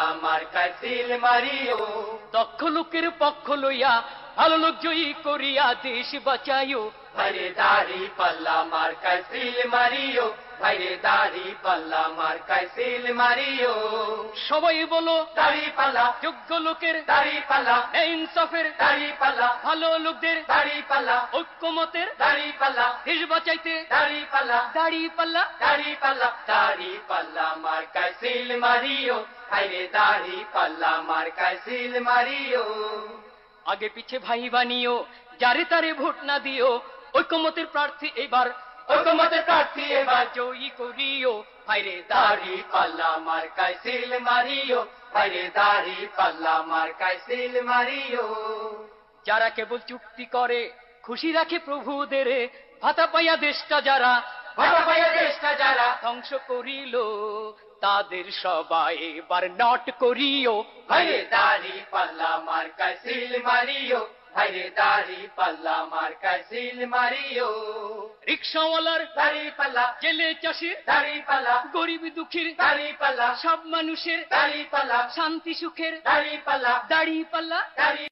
পাল্লা মার্কায় seal Mario. দক্ষ লোকের পক্ষ লইয়া ভালো লোক জয়ী করিয়া দেশ বাঁচাইও। ভাইরে দাড়ি পাল্লা মার্কায় সিল মারিও। ভাইরে দাড়ি পাল্লা মার্কায় সিল মারিও। সবাই বলো দাড়ি পাল্লা, যোগ্য লোকের দাড়ি পাল্লা, ইনসাফের দাড়ি পাল্লা, ভালো লোকদের দাড়ি পাল্লা, ঐক্যমতের দাড়ি পাল্লা, দেশ বাঁচাইতে দাড়ি পাল্লা, দাড়ি পাল্লা। দাড়ি পাল্লা, দাড়ি পাল্লা মার্কায় সিল মারিও। ভাইরে দাড়ি পাল্লা মার্কায় সিল মারিও। আগে পিছে ভাই বানিও, যারে তারে ভোট না দিও। ঐক্যমতের প্রার্থী এবার ঐক্যমতের প্রার্থী এবার জয়ী করিও। ভাইরে দাড়ি পাল্লা মার্কায় সিল মারিও। ভাইরে দাড়ি পাল্লা মার্কায় সিল মারিও। যারা কেবল চুক্তি করে খুশি রাখে প্রভুদের, ভাতা পাইয়া দেশটা যারা ভাটা পাইয়া দেশটা যারা ধ্বংস করিল, তাদের সবাই এবার নট করিও। ভাইরে দাড়ি পাল্লা মার্কায় সিল মারিও। ভাইরে দাড়ি পাল্লা মার্কায় সিল মারিও। রিক্সাওয়ালার দাড়ি পাল্লা, জেলে চাষির দাড়ি পাল্লা, গরিব দুঃখীর দাড়ি পাল্লা, সব মানুষের দাড়ি পাল্লা, শান্তি সুখের দাড়ি পাল্লা, দাড়ি পাল্লা। দাড়ি